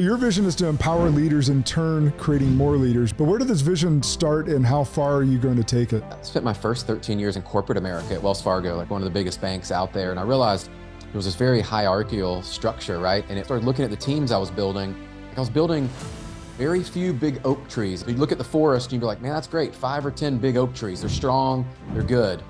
your vision is to empower leaders, in turn creating more leaders. But where did this vision start and how far are you going to take it? I spent my first 13 years in corporate America at Wells Fargo, like one of the biggest banks out there. And I realized there was this very hierarchical structure, right? And it started looking at the teams I was building. Like I was building very few big oak trees. You look at the forest and you'd be like, man, that's great. 5 or 10 big oak trees. They're strong, they're good.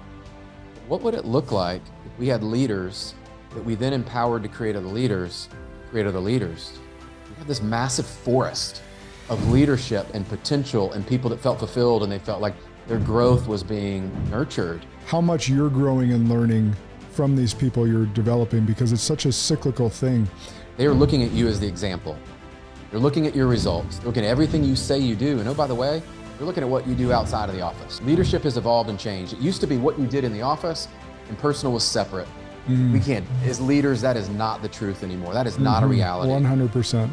What would it look like if we had leaders that we then empowered to create other leaders, We had this massive forest of leadership and potential and people that felt fulfilled and they felt like their growth was being nurtured. How much you're growing and learning from these people you're developing, because it's such a cyclical thing. They are looking at you as the example. They're looking at your results, looking at everything you say you do. And oh, by the way, they're looking at what you do outside of the office. Leadership has evolved and changed. It used to be what you did in the office and personal was separate. We can't, as leaders, that is not the truth anymore. That is not a reality. 100%.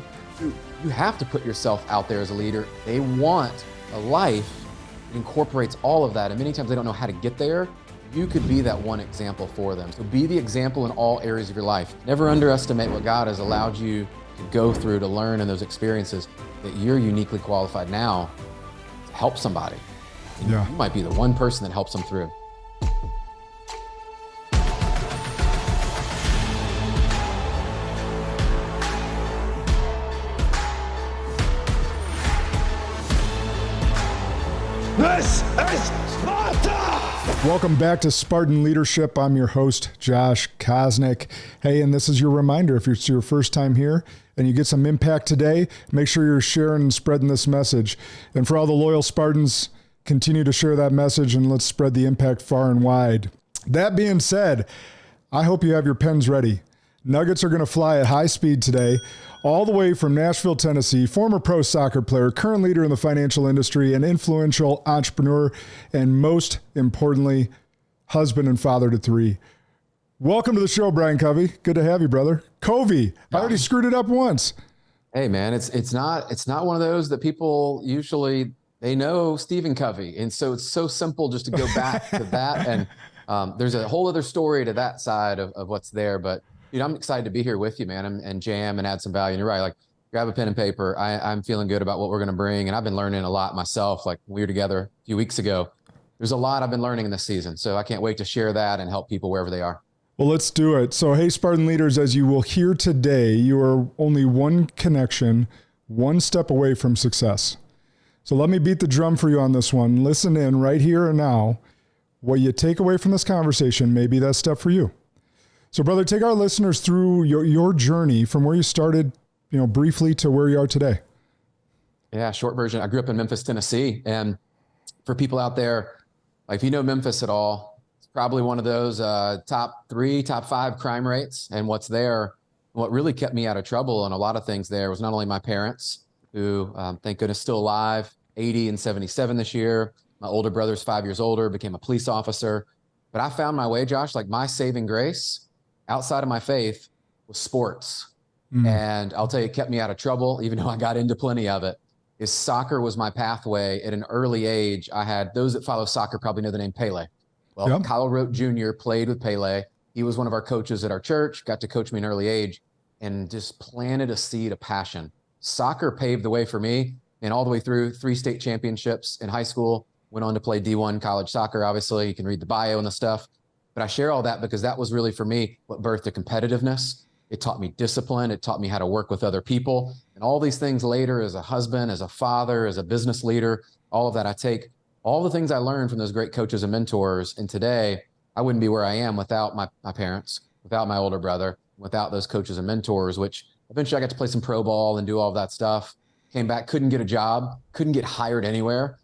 You have to put yourself out there as a leader. They want a life that incorporates all of that. And many times they don't know how to get there. You could be that one example for them. So be the example in all areas of your life. Never underestimate what God has allowed you to go through, to learn in those experiences, that you're uniquely qualified now to help somebody. Yeah. You might be the one person that helps them through. This is Sparta! Welcome back to Spartan Leadership. I'm your host, Josh Kosnick. Hey, and this is your reminder, if it's your first time here and you get some impact today, make sure you're sharing and spreading this message. And for all the loyal Spartans, continue to share that message and let's spread the impact far and wide. That being said, I hope you have your pens ready. Nuggets are going to fly at high speed today, all the way from Nashville, Tennessee, former pro soccer player, current leader in the financial industry, an influential entrepreneur, and most importantly, husband and father to 3. Welcome to the show, Brian Covey. Good to have you, brother. Covey. I already screwed it up once. Hey, man, it's not one of those that people usually, they know Stephen Covey. And so it's so simple just to go back to that. And there's a whole other story to that side of what's there. But dude, I'm excited to be here with you, man, and jam and add some value. And you're right, like grab a pen and paper. I'm feeling good about what we're going to bring. And I've been learning a lot myself. Like we were together a few weeks ago. There's a lot I've been learning in this season. So I can't wait to share that and help people wherever they are. Well, let's do it. So, hey, Spartan leaders, as you will hear today, you are only one connection, one step away from success. So let me beat the drum for you on this one. Listen in right here and now. What you take away from this conversation may be that step for you. So, brother, take our listeners through your journey from where you started, briefly to where you are today. Yeah, short version. I grew up in Memphis, Tennessee. And for people out there, like if you know Memphis at all, it's probably one of those top 3, top 5 crime rates. And what's there, what really kept me out of trouble and a lot of things there was not only my parents, who thank goodness still alive, 80 and 77 this year. My older brother's 5 years older, became a police officer. But I found my way, Josh, like my saving grace outside of my faith was sports. And I'll tell you, it kept me out of trouble, even though I got into plenty of it, is soccer was my pathway. At an early age, I had, those that follow soccer probably know the name Pele. Well, yep. Kyle Rote Jr. played with Pele. He was one of our coaches at our church, got to coach me in an early age and just planted a seed of passion. Soccer paved the way for me and all the way through 3 state championships in high school, went on to play D1 college soccer. Obviously, you can read the bio and the stuff. But I share all that because that was really for me what birthed the competitiveness. It taught me discipline. It taught me how to work with other people. And all these things later as a husband, as a father, as a business leader, all of that, I take all the things I learned from those great coaches and mentors. And today, I wouldn't be where I am without my parents, without my older brother, without those coaches and mentors, which eventually I got to play some pro ball and do all of that stuff. Came back, couldn't get a job, couldn't get hired anywhere.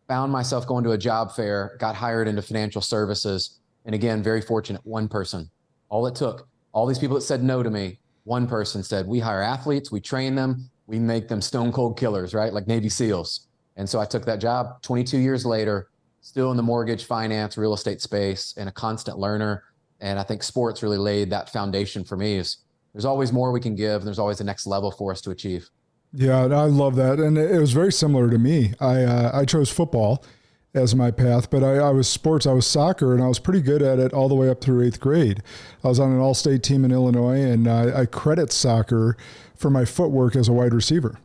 Found myself going to a job fair, got hired into financial services. And again, very fortunate, one person. All it took, all these people that said no to me, one person said, we hire athletes, we train them, we make them stone cold killers, right? Like Navy SEALs. And so I took that job 22 years later, still in the mortgage, finance, real estate space, and a constant learner. And I think sports really laid that foundation for me. There's always more we can give, and there's always the next level for us to achieve. Yeah, I love that. And it was very similar to me. I chose football. as my path, but I was sports. I was soccer, and I was pretty good at it all the way up through 8th grade. I was on an all-state team in Illinois, and I credit soccer for my footwork as a wide receiver.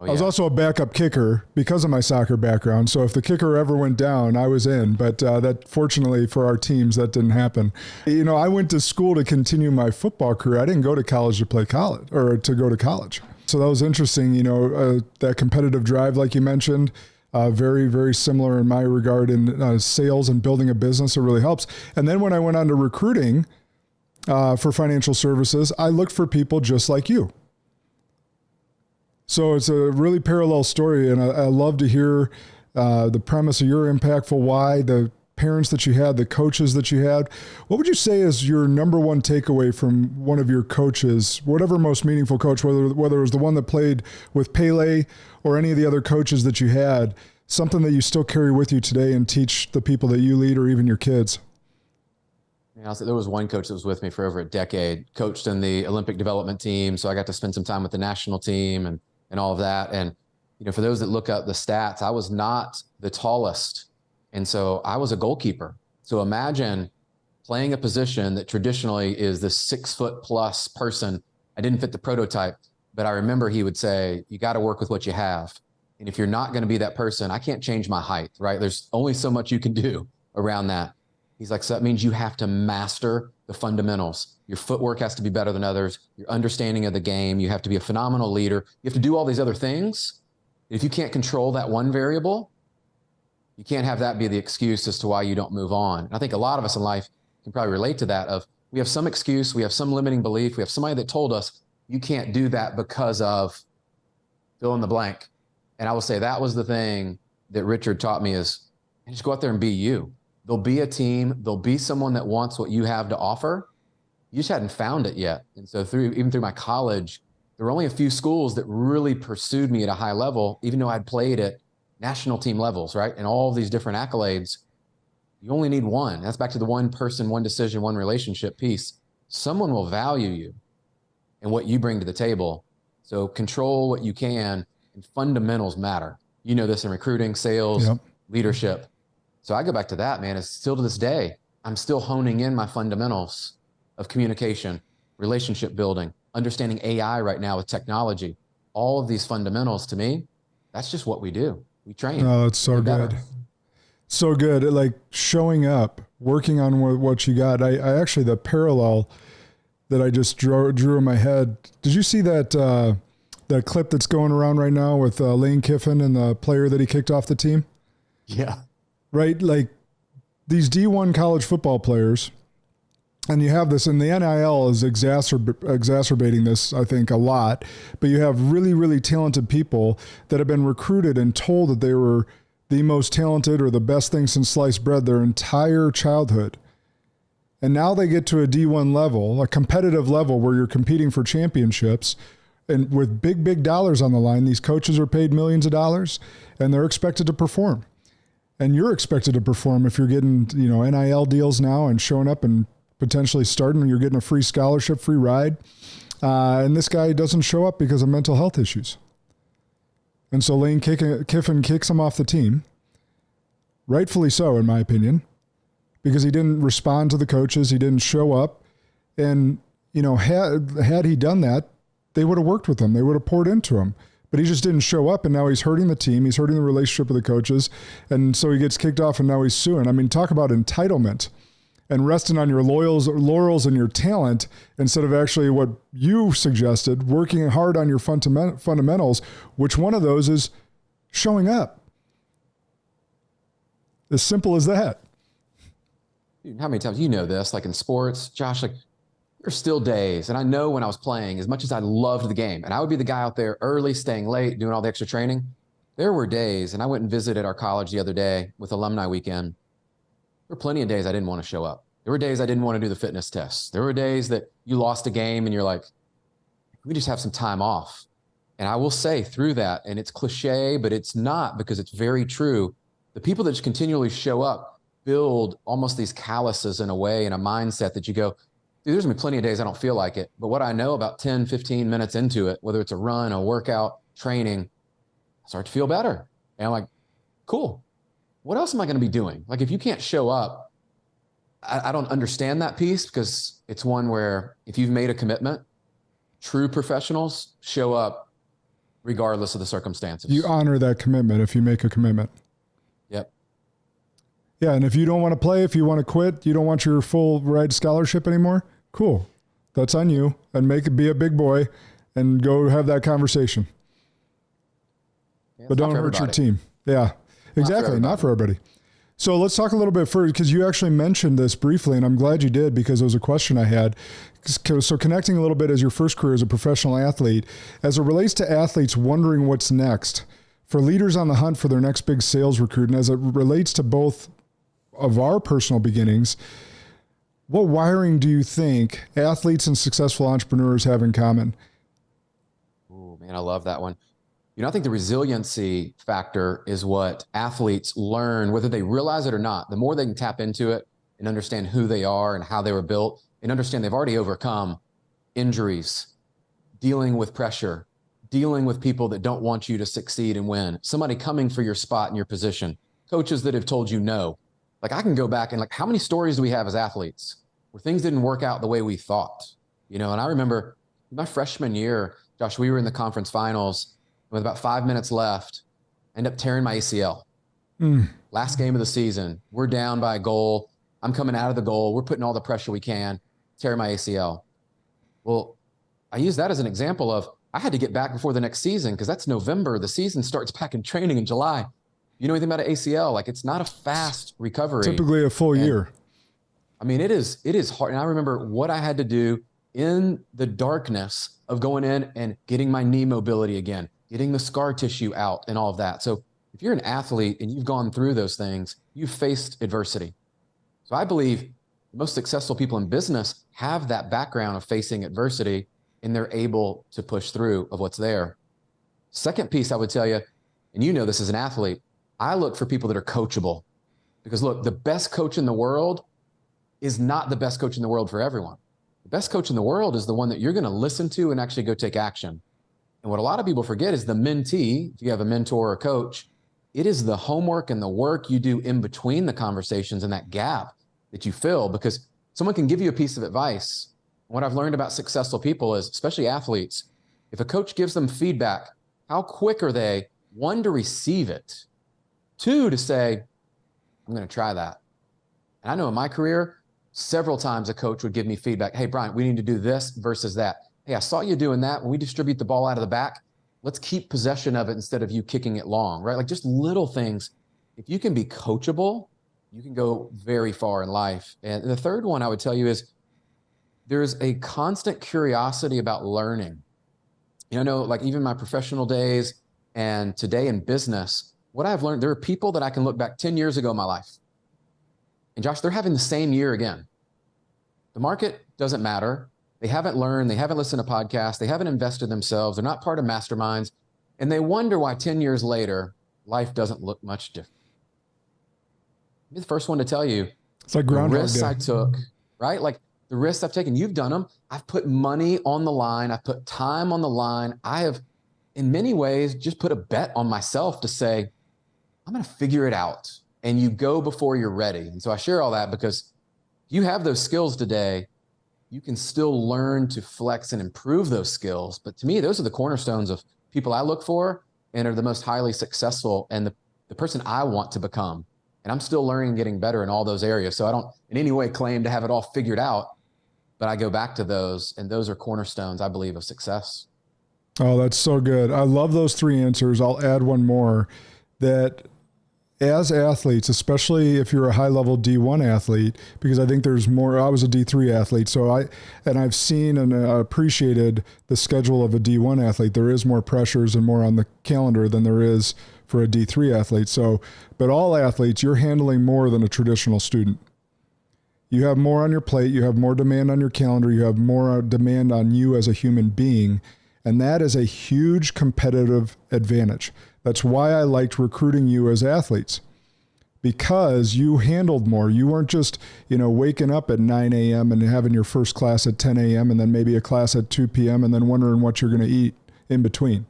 I was also a backup kicker because of my soccer background. So if the kicker ever went down, I was in. But that, fortunately for our teams, that didn't happen. I went to school to continue my football career. I didn't go to college to play college or to go to college. So that was interesting. That competitive drive, like you mentioned, very, very similar in my regard in sales and building a business. It really helps. And then when I went on to recruiting for financial services, I looked for people just like you. So it's a really parallel story, and I love to hear the premise of your impactful why, the parents that you had, the coaches that you had. What would you say is your number one takeaway from one of your coaches, whatever most meaningful coach, whether it was the one that played with Pele or any of the other coaches that you had, something that you still carry with you today and teach the people that you lead or even your kids? Yeah, there was one coach that was with me for over a decade, coached in the Olympic development team. So I got to spend some time with the national team and all of that. And, for those that look up the stats, I was not the tallest. And so I was a goalkeeper. So imagine playing a position that traditionally is the 6-foot+ person. I didn't fit the prototype, but I remember he would say, you got to work with what you have. And if you're not going to be that person, I can't change my height, right? There's only so much you can do around that. He's like, so that means you have to master the fundamentals. Your footwork has to be better than others. Your understanding of the game. You have to be a phenomenal leader. You have to do all these other things. If you can't control that one variable, you can't have that be the excuse as to why you don't move on. And I think a lot of us in life can probably relate to that of we have some excuse, we have some limiting belief, we have somebody that told us you can't do that because of fill in the blank. And I will say that was the thing that Richard taught me is just go out there and be you. There'll be a team. There'll be someone that wants what you have to offer. You just hadn't found it yet. And so even through my college, there were only a few schools that really pursued me at a high level, even though I'd played at national team levels, right? And all of these different accolades. You only need one. That's back to the one person, one decision, one relationship piece. Someone will value you and what you bring to the table. So control what you can, and fundamentals matter. You know this in recruiting, sales, leadership. So I go back to that, man. It's still to this day, I'm still honing in my fundamentals of communication, relationship building, understanding AI right now with technology. All of these fundamentals, to me, that's just what we do. We train. Oh, it's so good. So good. Like showing up, working on what you got. I actually, the parallel that I just drew in my head. Did you see that clip that's going around right now with Lane Kiffin and the player that he kicked off the team? Yeah. Right? Like these D1 college football players, and you have this, and the NIL is exacerbating this, I think, a lot, but you have really, really talented people that have been recruited and told that they were the most talented or the best thing since sliced bread their entire childhood. And now they get to a D1 level, a competitive level where you're competing for championships, and with big, big dollars on the line. These coaches are paid millions of dollars, and they're expected to perform. And you're expected to perform if you're getting, NIL deals now and showing up and potentially starting. You're getting a free scholarship, free ride. And this guy doesn't show up because of mental health issues. And so Lane Kiffin kicks him off the team, rightfully so, in my opinion, because he didn't respond to the coaches. He didn't show up. And, had he done that, they would have worked with him. They would have poured into him. But he just didn't show up, and now he's hurting the team. He's hurting the relationship with the coaches. And so he gets kicked off, and now he's suing. I mean, talk about entitlement and resting on your laurels and your talent instead of actually what you suggested, working hard on your fundamentals. Which one of those is showing up? As simple as that. Dude, how many times, this, like in sports, Josh, like there's still days, and I know when I was playing, as much as I loved the game, and I would be the guy out there early, staying late, doing all the extra training, there were days, and I went and visited our college the other day with alumni weekend. There were plenty of days I didn't want to show up. There were days I didn't want to do the fitness tests. There were days that you lost a game and you're like, we just have some time off. And I will say through that, and it's cliche, but it's not, because it's very true. The people that just continually show up build almost these calluses in a way, and a mindset that you go, dude, there's gonna be plenty of days I don't feel like it. But what I know about 10, 15 minutes into it, whether it's a run, a workout, training, I start to feel better. And I'm like, cool. what else am I going to be doing? Like if you can't show up, I don't understand that piece, because it's one where if you've made a commitment, true professionals show up regardless of the circumstances. You honor that commitment if you make a commitment. Yep. Yeah. And if you don't want to play, if you want to quit, you don't want your full ride scholarship anymore, cool. That's on you. And be a big boy and go have that conversation. Yeah, but don't hurt your team. Yeah, exactly. Not for everybody. So let's talk a little bit further, because you actually mentioned this briefly, and I'm glad you did, because it was a question I had. So connecting a little bit as your first career as a professional athlete, as it relates to athletes wondering what's next, for leaders on the hunt for their next big sales recruit, and as it relates to both of our personal beginnings, what wiring do you think athletes and successful entrepreneurs have in common? Oh man, I love that one. I think the resiliency factor is what athletes learn, whether they realize it or not. The more they can tap into it and understand who they are and how they were built, and understand they've already overcome injuries, dealing with pressure, dealing with people that don't want you to succeed and win, somebody coming for your spot and your position, coaches that have told you no. Like I can go back and how many stories do we have as athletes where things didn't work out the way we thought? And I remember my freshman year, Josh, we were in the conference finals with about 5 minutes left, end up tearing my ACL. Last game of the season, we're down by a goal. I'm coming out of the goal. We're putting all the pressure we can, tear my ACL. Well, I use that as an example of I had to get back before the next season, because that's November. The season starts back in training in July. You know anything about an ACL? It's not a fast recovery. Typically a full year. I mean, it is hard. And I remember what I had to do in the darkness of going in and getting my knee mobility again, getting the scar tissue out and all of that. So if you're an athlete and you've gone through those things, you've faced adversity. So I believe the most successful people in business have that background of facing adversity, and they're able to push through of what's there. Second piece I would tell you, and this as an athlete, I look for people that are coachable, because look, the best coach in the world is not the best coach in the world for everyone. The best coach in the world is the one that you're going to listen to and actually go take action. And what a lot of people forget is the mentee, if you have a mentor or a coach, it is the homework and the work you do in between the conversations and that gap that you fill, because someone can give you a piece of advice. What I've learned about successful people is, especially athletes, if a coach gives them feedback, how quick are they, one, to receive it, two, to say, I'm going to try that. And I know in my career, several times a coach would give me feedback. Hey, Brian, we need to do this versus that. Hey, I saw you doing that. When we distribute the ball out of the back, let's keep possession of it instead of you kicking it long, right? Just little things. If you can be coachable, you can go very far in life. And the third one I would tell you is there's a constant curiosity about learning. Even my professional days and today in business, what I've learned, there are people that I can look back 10 years ago in my life. And Josh, they're having the same year again. The market doesn't matter. They haven't learned. They haven't listened to podcasts. They haven't invested themselves. They're not part of masterminds. And they wonder why 10 years later, life doesn't look much different. I'm the first one to tell you, it's like the risks I took, right? The risks I've taken, you've done them. I've put money on the line. I've put time on the line. I have, in many ways, just put a bet on myself to say, I'm going to figure it out. And you go before you're ready. And so I share all that because you have those skills today. You can still learn to flex and improve those skills. But to me, those are the cornerstones of people I look for and are the most highly successful and the person I want to become. And I'm still learning and getting better in all those areas. So I don't in any way claim to have it all figured out, but I go back to those, and those are cornerstones, I believe, of success. Oh, that's so good. I love those three answers. I'll add one more, that as athletes, especially if you're a high-level D1 athlete, because I think there's more. I was a D3 athlete, so I've seen and appreciated the schedule of a D1 athlete. There is more pressures and more on the calendar than there is for a D3 athlete. So, but all athletes, you're handling more than a traditional student. You have more on your plate. You have more demand on your calendar. You have more demand on you as a human being, and that is a huge competitive advantage. That's why I liked recruiting you as athletes, because you handled more. You weren't just, waking up at 9 a.m. and having your first class at 10 a.m. and then maybe a class at 2 p.m. and then wondering what you're going to eat in between.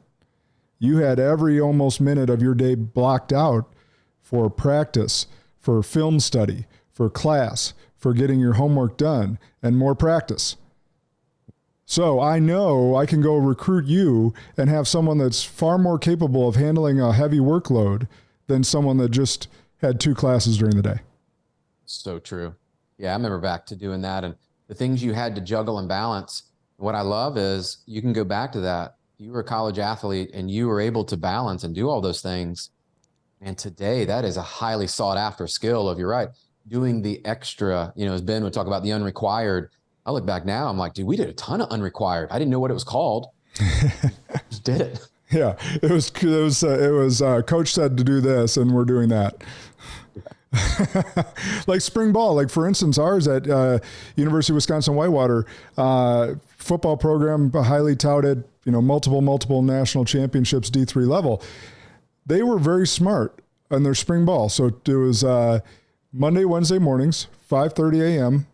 You had every almost minute of your day blocked out for practice, for film study, for class, for getting your homework done, and more practice. So I know I can go recruit you and have someone that's far more capable of handling a heavy workload than someone that just had 2 classes during the day. So true. Yeah, I remember back to doing that, and the things you had to juggle and balance. What I love is you can go back to that. You were a college athlete and you were able to balance and do all those things. And today that is a highly sought after skill of, you're right, doing the extra, as Ben would talk about the unrequired. I look back now, I'm like, dude, we did a ton of unrequired. I didn't know what it was called. Just did it. Yeah, it was coach said to do this and we're doing that. Like spring ball, like for instance, ours at University of Wisconsin-Whitewater football program, highly touted, multiple national championships, D3 level. They were very smart on their spring ball. So it was Monday, Wednesday mornings, 5:30 a.m.,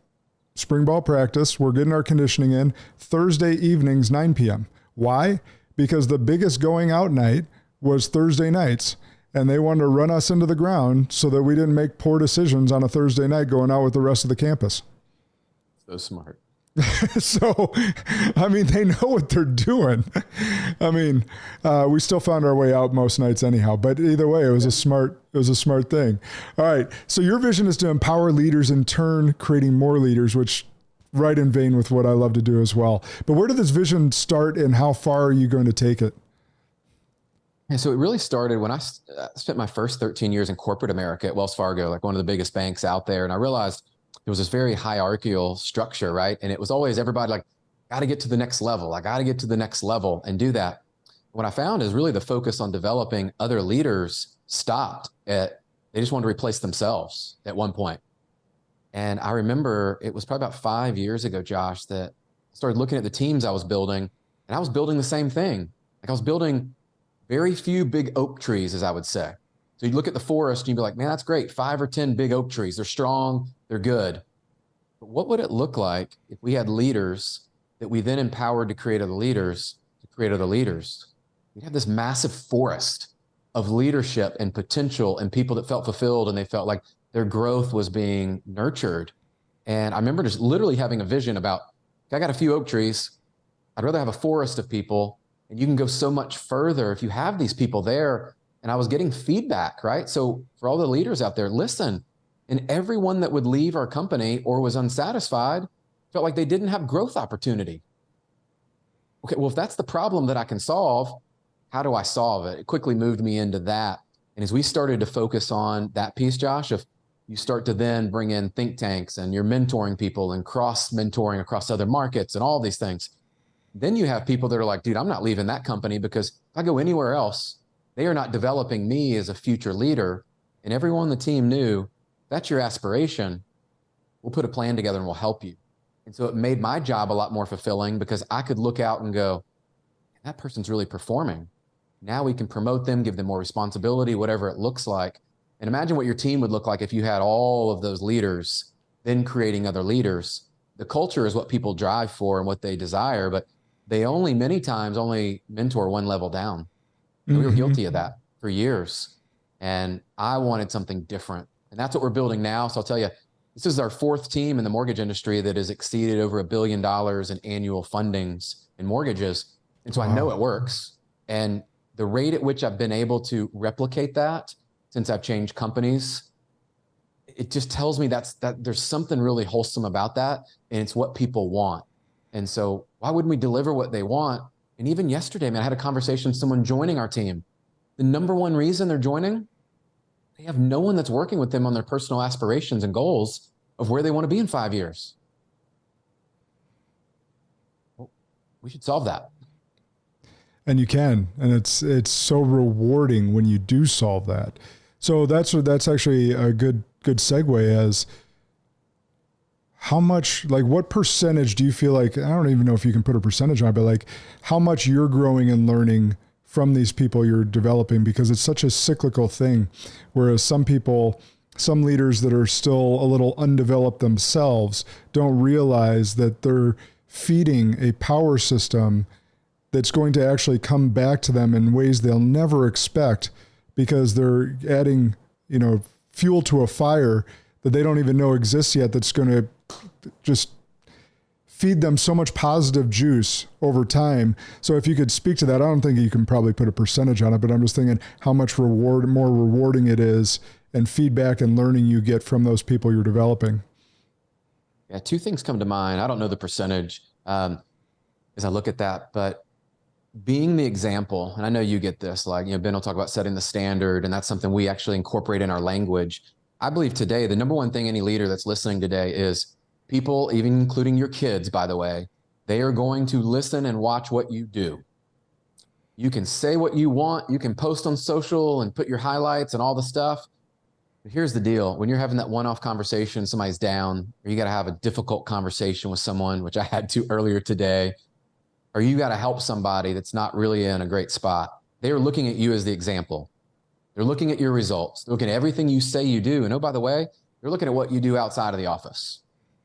spring ball practice. We're getting our conditioning in. Thursday evenings, 9 p.m. Why? Because the biggest going out night was Thursday nights. And they wanted to run us into the ground so that we didn't make poor decisions on a Thursday night going out with the rest of the campus. So smart. So, they know what they're doing. We still found our way out most nights anyhow, but either way, it was a smart thing. All right. So your vision is to empower leaders, in turn, creating more leaders, which right in vein with what I love to do as well. But where did this vision start and how far are you going to take it? And so it really started when I spent my first 13 years in corporate America at Wells Fargo, like one of the biggest banks out there. And I realized there was this very hierarchical structure, right? And it was always everybody like, got to get to the next level. I got to get to the next level and do that. What I found is really the focus on developing other leaders stopped they just wanted to replace themselves at one point. And I remember it was probably about 5 years ago, Josh, that I started looking at the teams I was building, and I was building the same thing. Like I was building very few big oak trees, as I would say. So you look at the forest and you'd be like, man, that's great. 5 or 10 big oak trees. They're strong. They're good. But what would it look like if we had leaders that we then empowered to create other leaders, We'd have this massive forest of leadership and potential and people that felt fulfilled and they felt like their growth was being nurtured. And I remember just literally having a vision about, I got a few oak trees. I'd rather have a forest of people. And you can go so much further if you have these people there. And I was getting feedback, right? So for all the leaders out there, listen. And everyone that would leave our company or was unsatisfied felt like they didn't have growth opportunity. Okay, well, if that's the problem that I can solve, how do I solve it? It quickly moved me into that. And as we started to focus on that piece, Josh, if you start to then bring in think tanks and you're mentoring people and cross-mentoring across other markets and all these things, then you have people that are like, dude, I'm not leaving that company because if I go anywhere else, they are not developing me as a future leader. And everyone on the team knew, that's your aspiration. We'll put a plan together and we'll help you. And so it made my job a lot more fulfilling because I could look out and go, that person's really performing. Now we can promote them, give them more responsibility, whatever it looks like. And imagine what your team would look like if you had all of those leaders, then creating other leaders. The culture is what people drive for and what they desire, but they many times only mentor one level down. And we were guilty of that for years. And I wanted something different. And that's what we're building now. So I'll tell you, this is our 4th team in the mortgage industry that has exceeded over $1 billion in annual fundings in mortgages. And so I know it works. And the rate at which I've been able to replicate that since I've changed companies, it just tells me that there's something really wholesome about that. And it's what people want. And so why wouldn't we deliver what they want? And even yesterday, man, I had a conversation with someone joining our team. The number one reason they're joining, they have no one that's working with them on their personal aspirations and goals of where they want to be in 5 years. Well, we should solve that. And you can, and it's so rewarding when you do solve that. So that's actually a good segue as how much, like what percentage do you feel like, I don't even know if you can put a percentage on it, but like how much you're growing and learning from these people you're developing, because it's such a cyclical thing. Whereas some leaders that are still a little undeveloped themselves don't realize that they're feeding a power system that's going to actually come back to them in ways they'll never expect, because they're adding, fuel to a fire that they don't even know exists yet, that's going to just feed them so much positive juice over time. So if you could speak to that, I don't think you can probably put a percentage on it, but I'm just thinking how much more rewarding it is, and feedback and learning you get from those people you're developing. Yeah, two things come to mind. I don't know the percentage as I look at that, but being the example, and I know you get this, like, Ben will talk about setting the standard, and that's something we actually incorporate in our language. I believe today, the number one thing any leader that's listening today is people, even including your kids, by the way, they are going to listen and watch what you do. You can say what you want. You can post on social and put your highlights and all the stuff. But here's the deal. When you're having that one-off conversation, somebody's down, or you got to have a difficult conversation with someone, which I had to earlier today, or you got to help somebody that's not really in a great spot, they are looking at you as the example. They're looking at your results. They're looking at everything you say you do. And oh, by the way, they're looking at what you do outside of the office.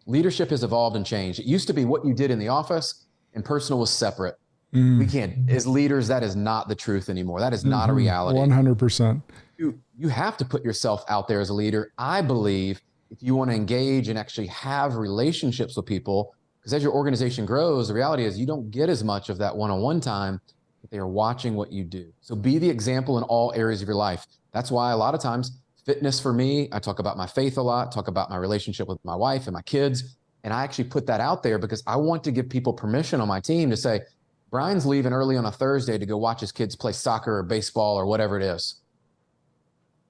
Leadership has evolved and changed. It used to be what you did in the office, and personal was separate. We can't, as leaders, that is not the truth anymore. That is not a reality. 100%. You have to put yourself out there as a leader. I believe if you want to engage and actually have relationships with people, because as your organization grows, the reality is you don't get as much of that one-on-one time, but they are watching what you do. So be the example in all areas of your life. That's why a lot of times fitness for me, I talk about my faith a lot, talk about my relationship with my wife and my kids. And I actually put that out there because I want to give people permission on my team to say, Brian's leaving early on a Thursday to go watch his kids play soccer or baseball or whatever it is.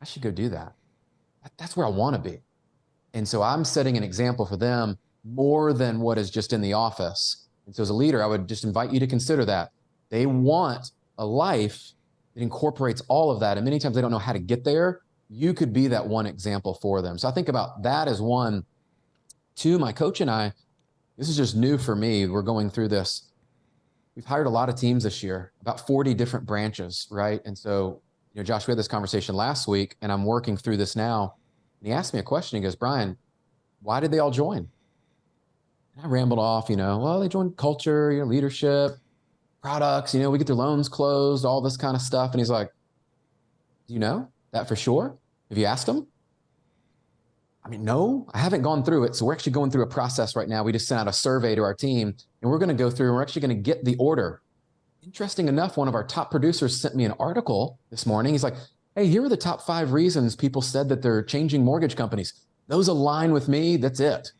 I should go do that. That's where I want to be. And so I'm setting an example for them more than what is just in the office. And so as a leader, I would just invite you to consider that. They want a life that incorporates all of that. And many times they don't know how to get there. You could be that one example for them. So I think about that as one. Two, my coach and I, this is just new for me. We're going through this. We've hired a lot of teams this year, about 40 different branches, right? And so, Josh, we had this conversation last week, and I'm working through this now. And he asked me a question. He goes, Brian, why did they all join? And I rambled off, well, they joined culture, leadership, products, we get their loans closed, all this kind of stuff. And he's like, do you know that for sure? Have you asked them? No, I haven't gone through it. So we're actually going through a process right now. We just sent out a survey to our team, and we're going to go through, and we're actually going to get the order. Interesting enough, one of our top producers sent me an article this morning. He's like, hey, here are the top 5 reasons people said that they're changing mortgage companies. Those align with me. That's it.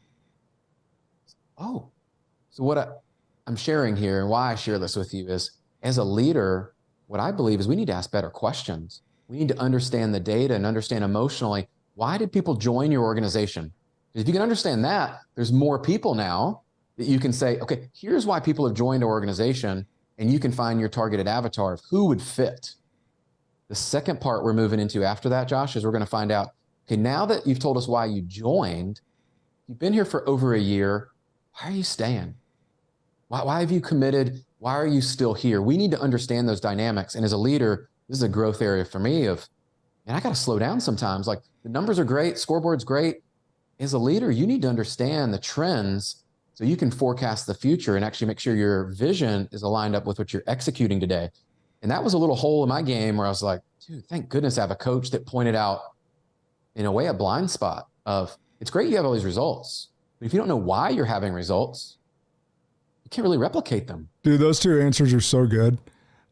Oh, so what I'm sharing here, and why I share this with you is, as a leader, what I believe is we need to ask better questions. We need to understand the data and understand emotionally, why did people join your organization? If you can understand that, there's more people now that you can say, okay, here's why people have joined our organization, and you can find your targeted avatar of who would fit. The second part we're moving into after that, Josh, is we're going to find out, okay, now that you've told us why you joined, you've been here for over a year, why are you staying? Why have you committed? Why are you still here? We need to understand those dynamics. And as a leader, this is a growth area for me of, I got to slow down sometimes. Like, the numbers are great, scoreboard's great. As a leader, you need to understand the trends so you can forecast the future and actually make sure your vision is aligned up with what you're executing today. And that was a little hole in my game where I was like, dude, thank goodness I have a coach that pointed out, in a way, a blind spot of, it's great you have all these results, but if you don't know why you're having results, you can't really replicate them. Dude, those 2 answers are so good.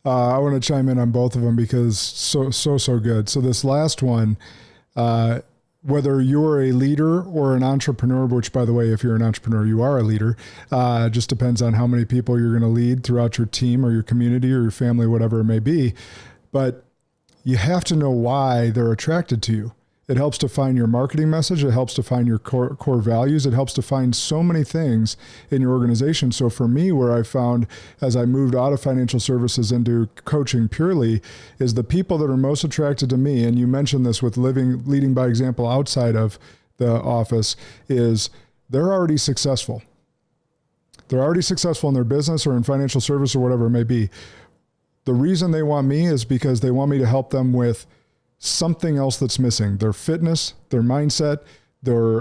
I want to chime in on both of them because so good. So this last one, whether you're a leader or an entrepreneur, which, by the way, if you're an entrepreneur, you are a leader, just depends on how many people you're going to lead throughout your team or your community or your family, whatever it may be. But you have to know why they're attracted to you. It helps to find your marketing message. It helps to find your core values. It helps to find so many things in your organization. So for me, where I found as I moved out of financial services into coaching purely is the people that are most attracted to me. And you mentioned this with leading by example outside of the office is they're already successful. They're already successful in their business or in financial service or whatever it may be. The reason they want me is because they want me to help them with something else that's missing, their fitness, their mindset, their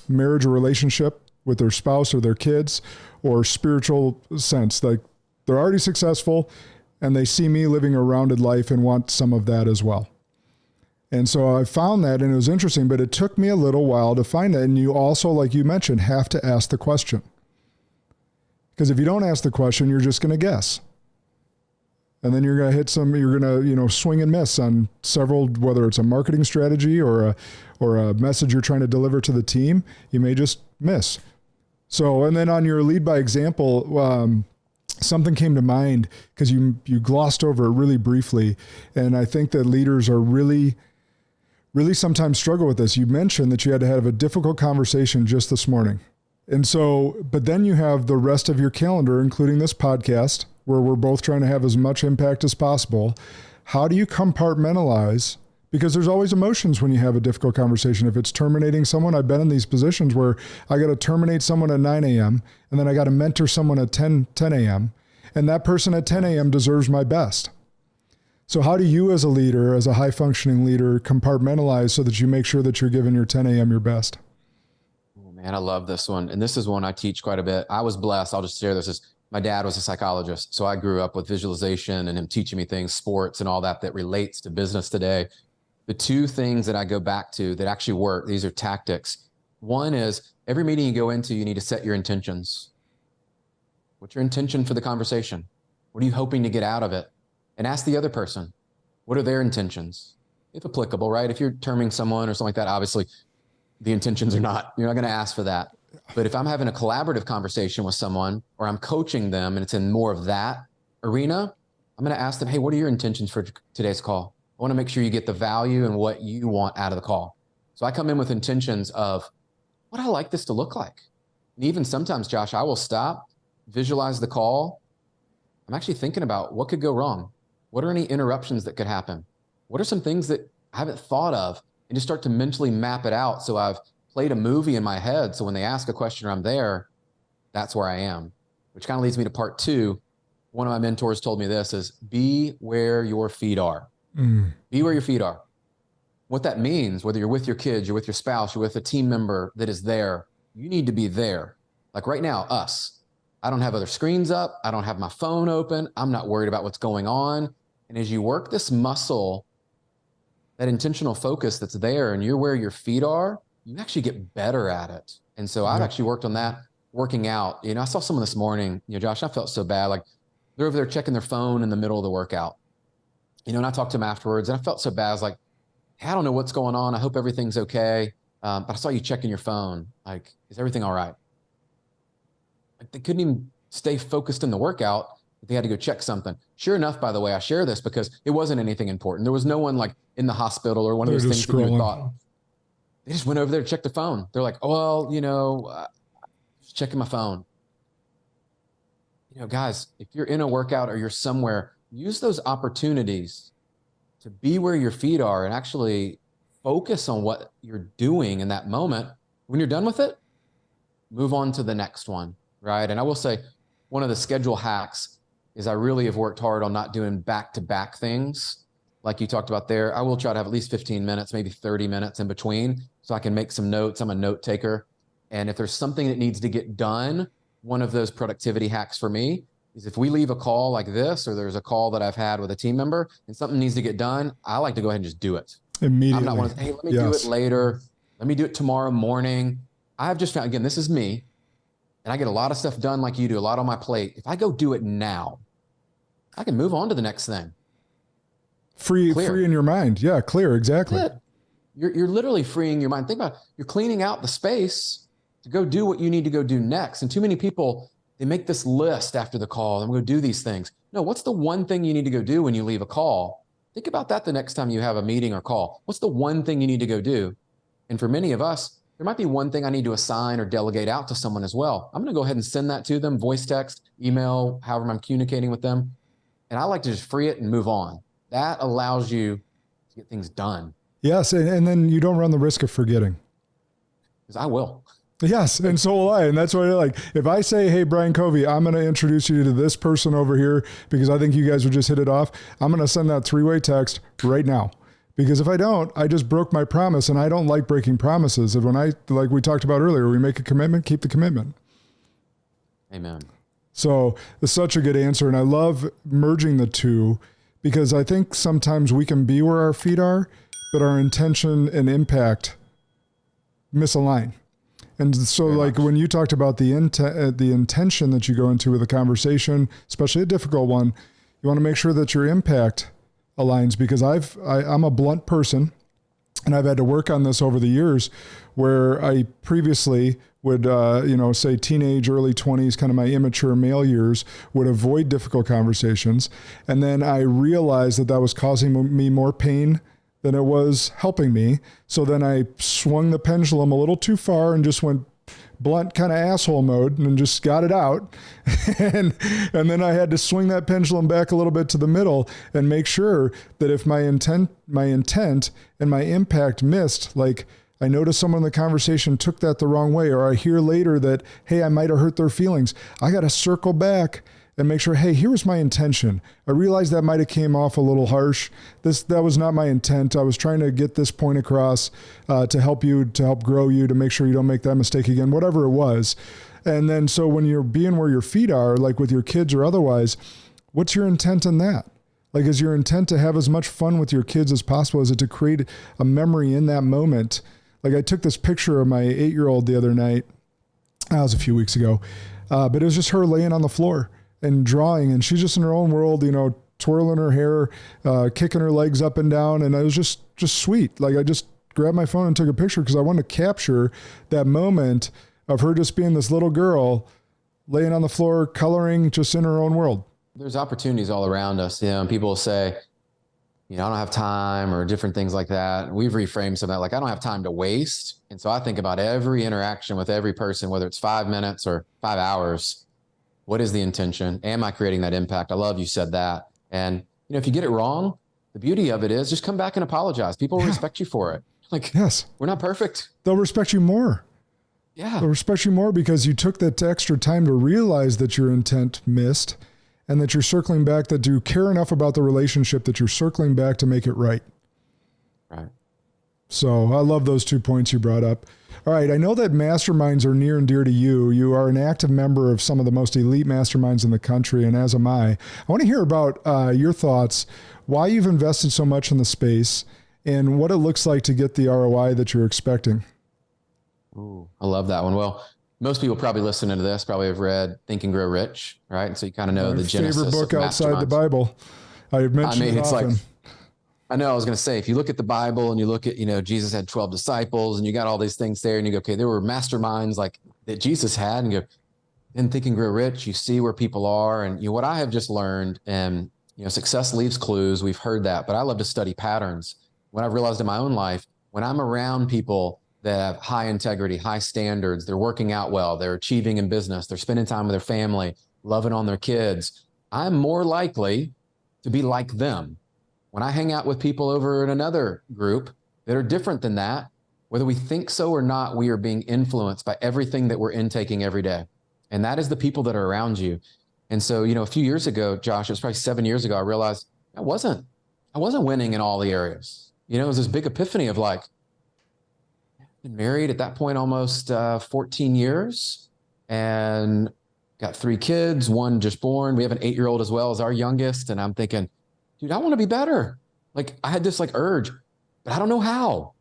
marriage or relationship with their spouse or their kids, or spiritual sense. Like, they're already successful and they see me living a rounded life and want some of that as well. And so I found that, and it was interesting, but it took me a little while to find that. And you also, like you mentioned, have to ask the question. Because if you don't ask the question, you're just going to guess. And then you're going to you're going to, swing and miss on several, whether it's a marketing strategy or a message you're trying to deliver to the team, you may just miss. So, and then on your lead by example, something came to mind because you glossed over it really briefly. And I think that leaders are really sometimes struggle with this. You mentioned that you had to have a difficult conversation just this morning. And so, but then you have the rest of your calendar, including this podcast, where we're both trying to have as much impact as possible. How do you compartmentalize? Because there's always emotions when you have a difficult conversation. If it's terminating someone, I've been in these positions where I got to terminate someone at 9 a.m. and then I got to mentor someone at 10 a.m. and that person at 10 a.m. deserves my best. So how do you as a leader, as a high functioning leader, compartmentalize so that you make sure that you're giving your 10 a.m. your best? Oh man, I love this one. And this is one I teach quite a bit. I was blessed. I'll just share this. My dad was a psychologist. So I grew up with visualization and him teaching me things, sports and all that relates to business today. The two things that I go back to that actually work, these are tactics. One is every meeting you go into, you need to set your intentions. What's your intention for the conversation? What are you hoping to get out of it? And ask the other person, what are their intentions? If applicable, right? If you're terming someone or something like that, obviously the intentions you're not going to ask for that. But if I'm having a collaborative conversation with someone or I'm coaching them and it's in more of that arena, I'm going to ask them, hey, what are your intentions for today's call? I want to make sure you get the value and what you want out of the call. So I come in with intentions of what I like this to look like. And even sometimes, Josh, I will stop, visualize the call. I'm actually thinking about what could go wrong. What are any interruptions that could happen? What are some things that I haven't thought of? And just start to mentally map it out. So I've played a movie in my head. So when they ask a question or I'm there, that's where I am, which kind of leads me to part two. One of my mentors told me this is be where your feet are. Be where your feet are. What that means, whether you're with your kids, you're with your spouse, you're with a team member that is there, you need to be there. Like right now, us. I don't have other screens up. I don't have my phone open. I'm not worried about what's going on. And as you work this muscle, that intentional focus that's there and you're where your feet are, you actually get better at it. And so I've actually worked on that, working out. I saw someone this morning, Josh, I felt so bad. Like they're over there checking their phone in the middle of the workout. And I talked to him afterwards and I felt so bad. I was like, hey, I don't know what's going on. I hope everything's okay. But I saw you checking your phone. Like, is everything all right? Like they couldn't even stay focused in the workout. They had to go check something. Sure enough, by the way, I share this because it wasn't anything important. There was no one like in the hospital or one of those things that you thought. They just went over there to check the phone. They're like, oh, well, just checking my phone. Guys, if you're in a workout or you're somewhere, use those opportunities to be where your feet are and actually focus on what you're doing in that moment. When you're done with it, move on to the next one, right? And I will say one of the schedule hacks is I really have worked hard on not doing back-to-back things like you talked about there. I will try to have at least 15 minutes, maybe 30 minutes in between so I can make some notes. I'm a note taker. And if there's something that needs to get done, one of those productivity hacks for me is if we leave a call like this, or there's a call that I've had with a team member and something needs to get done, I like to go ahead and just do it. Immediately. I'm not one of, hey, let me do it later. Let me do it tomorrow morning. I've just found, again, this is me, and I get a lot of stuff done like you do, a lot on my plate. If I go do it now, I can move on to the next thing. Free in your mind. Yeah, clear. Exactly. You're literally freeing your mind. Think about it. You're cleaning out the space to go do what you need to go do next. And too many people, they make this list after the call. I'm going to do these things. No, what's the one thing you need to go do when you leave a call? Think about that the next time you have a meeting or call. What's the one thing you need to go do? And for many of us, there might be one thing I need to assign or delegate out to someone as well. I'm going to go ahead and send that to them, voice text, email, however I'm communicating with them. And I like to just free it and move on. That allows you to get things done. Yes. And then you don't run the risk of forgetting. Because I will. Yes. And so will I. And that's why I like, if I say, hey, Brian Covey, I'm going to introduce you to this person over here because I think you guys would just hit it off. I'm going to send that 3-way text right now. Because if I don't, I just broke my promise, and I don't like breaking promises. And when like we talked about earlier, we make a commitment, keep the commitment. Amen. So it's such a good answer. And I love merging the two because I think sometimes we can be where our feet are, that our intention and impact misalign. And so when you talked about the intention that you go into with a conversation, especially a difficult one, you want to make sure that your impact aligns, because I'm a blunt person, and I've had to work on this over the years, where I previously would, say teenage, early 20s, kind of my immature male years, would avoid difficult conversations. And then I realized that was causing me more pain than it was helping me. So then I swung the pendulum a little too far and just went blunt kind of asshole mode and just got it out. and then I had to swing that pendulum back a little bit to the middle and make sure that if my intent and my impact missed, like I noticed someone in the conversation took that the wrong way, or I hear later that, hey, I might have hurt their feelings, I got to circle back and make sure, hey, here was my intention. I realized that might have came off a little harsh. That was not my intent. I was trying to get this point across to help you, to help grow you, to make sure you don't make that mistake again, whatever it was. And then so when you're being where your feet are, like with your kids or otherwise, what's your intent in that? Like, is your intent to have as much fun with your kids as possible? Is it to create a memory in that moment? Like, I took this picture of my 8-year-old the other night. That was a few weeks ago. But it was just her laying on the floor and drawing, and she's just in her own world, twirling her hair, kicking her legs up and down. And it was just sweet. Like, I just grabbed my phone and took a picture because I wanted to capture that moment of her just being this little girl laying on the floor, coloring, just in her own world. There's opportunities all around us. And people will say, I don't have time, or different things like that. We've reframed some of that. Like, I don't have time to waste. And so I think about every interaction with every person, whether it's 5 minutes or 5 hours. What is the intention? Am I creating that impact? I love you said that. And, if you get it wrong, the beauty of it is just come back and apologize. People will respect you for it. Like, yes, we're not perfect. They'll respect you more. Yeah. They'll respect you more because you took that extra time to realize that your intent missed, and that you're circling back, that you care enough about the relationship that you're circling back to make it right. Right. So I love those 2 points you brought up. All right. I know that masterminds are near and dear to you. You are an active member of some of the most elite masterminds in the country, and as am I. I want to hear about your thoughts, why you've invested so much in the space, and what it looks like to get the ROI that you're expecting. Ooh, I love that one. Well, most people probably listening to this probably have read Think and Grow Rich, right? And so you kind of know the genesis of favorite book outside the Bible. I've mentioned it often. Like, I know I was going to say, if you look at the Bible and you look at, Jesus had 12 disciples and you got all these things there and you go, okay, there were masterminds like that Jesus had, and you go, in Think and Grow Rich, you see where people are. And what I have just learned, and success leaves clues. We've heard that, but I love to study patterns. What I've realized in my own life, when I'm around people that have high integrity, high standards, they're working out well, they're achieving in business, they're spending time with their family, loving on their kids, I'm more likely to be like them. When I hang out with people over in another group that are different than that, whether we think so or not, we are being influenced by everything that we're intaking every day. And that is the people that are around you. And so, a few years ago, Josh, it was probably 7 years ago, I realized I wasn't winning in all the areas. It was this big epiphany of like, been married at that point almost 14 years and got 3 kids, one just born. We have an 8-year-old as well as our youngest. And I'm thinking, dude, I want to be better. Like, I had this urge, but I don't know how.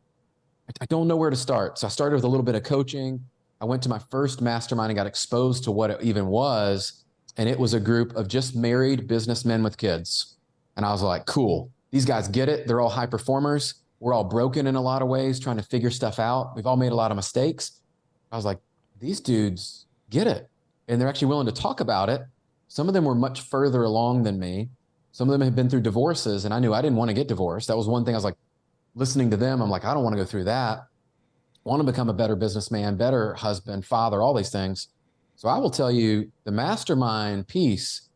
I don't know where to start. So I started with a little bit of coaching. I went to my first mastermind and got exposed to what it even was. And it was a group of just married businessmen with kids. And I was like, cool, these guys get it. They're all high performers. We're all broken in a lot of ways, trying to figure stuff out. We've all made a lot of mistakes. I was like, these dudes get it. And they're actually willing to talk about it. Some of them were much further along than me. Some of them had been through divorces, and I knew I didn't want to get divorced. That was one thing. I was like, listening to them, I'm like, I don't want to go through that. I want to become a better businessman, better husband, father, all these things. So I will tell you, the mastermind piece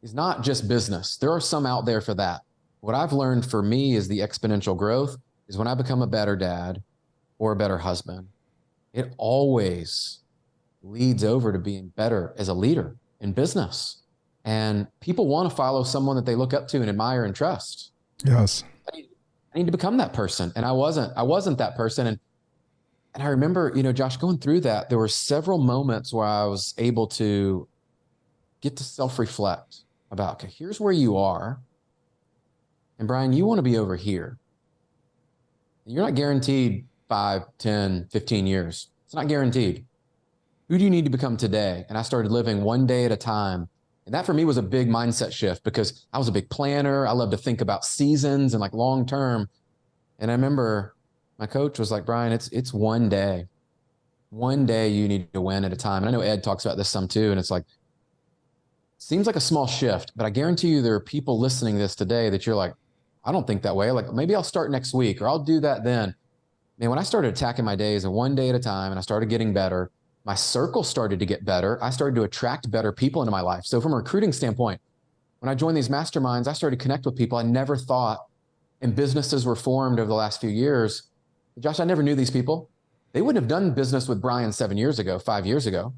is not just business. There are some out there for that. What I've learned for me is the exponential growth is when I become a better dad or a better husband, it always leads over to being better as a leader in business. And people want to follow someone that they look up to and admire and trust. Yes. I need to become that person. And I wasn't that person. And I remember, Josh, going through that, there were several moments where I was able to get to self-reflect about, okay, here's where you are. And Brian, you want to be over here. You're not guaranteed 5, 10, 15 years. It's not guaranteed. Who do you need to become today? And I started living one day at a time. And that for me was a big mindset shift because I was a big planner. I love to think about seasons and like long term. And I remember my coach was like, Brian, it's one day. One day you need to win at a time. And I know Ed talks about this some too. And it's like, seems like a small shift, but I guarantee you there are people listening to this today that you're like, I don't think that way. Like maybe I'll start next week or I'll do that then. Man, when I started attacking my days and one day at a time and I started getting better, my circle started to get better. I started to attract better people into my life. So from a recruiting standpoint, when I joined these masterminds, I started to connect with people I never thought, and businesses were formed over the last few years. Josh, I never knew these people. They wouldn't have done business with Brian 7 years ago, 5 years ago.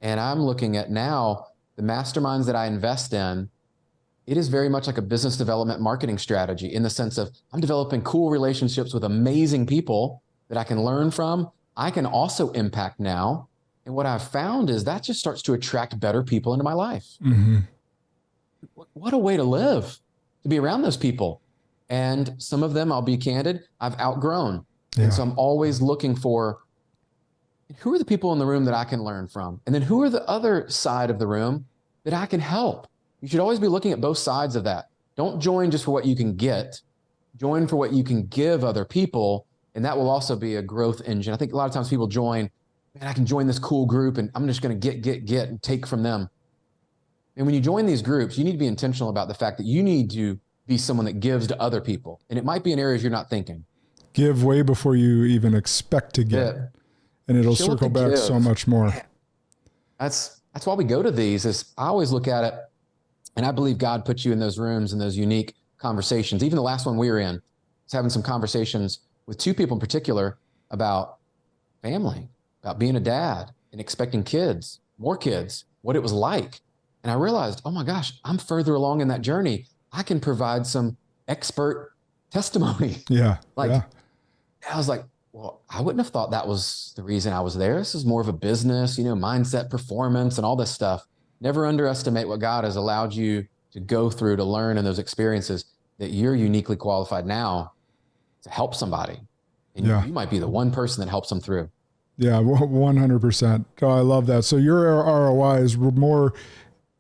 And I'm looking at now the masterminds that I invest in. It is very much like a business development marketing strategy in the sense of I'm developing cool relationships with amazing people that I can learn from. I can also impact now. And what I've found is that just starts to attract better people into my life. Mm-hmm. What a way to live, to be around those people. And some of them, I'll be candid, I've outgrown. Yeah. And so I'm always looking for who are the people in the room that I can learn from? And then who are the other side of the room that I can help? You should always be looking at both sides of that. Don't join just for what you can get. Join for what you can give other people. And that will also be a growth engine. I think a lot of times people join, man, I can join this cool group and I'm just going to get and take from them. And when you join these groups, you need to be intentional about the fact that you need to be someone that gives to other people. And it might be in areas you're not thinking. Give way before you even expect to get. And it'll circle back so much more. That's why we go to these. Is I always look at it, and I believe God put you in those rooms and those unique conversations. Even the last one we were in, was having some conversations with two people in particular about family, about being a dad and expecting kids, more kids, what it was like. And I realized, oh my gosh, I'm further along in that journey. I can provide some expert testimony. Yeah. I was like, well, I wouldn't have thought that was the reason I was there. This is more of a business, mindset, performance, and all this stuff. Never underestimate what God has allowed you to go through to learn in those experiences, that you're uniquely qualified now to help somebody. And you might be the one person that helps them through. Yeah, 100%. Oh, I love that. So your ROI is more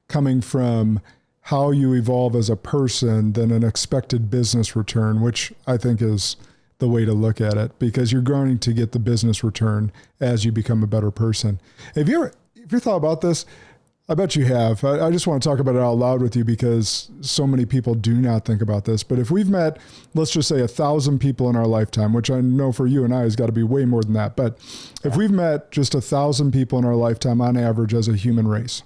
coming from how you evolve as a person than an expected business return, which I think is the way to look at it, because you're going to get the business return as you become a better person. If you thought about this, I bet you have. I just want to talk about it out loud with you because so many people do not think about this. But if we've met, let's just say 1,000 people in our lifetime, which I know for you and I has got to be way more than that. But if we've met just 1,000 people in our lifetime on average as a human race,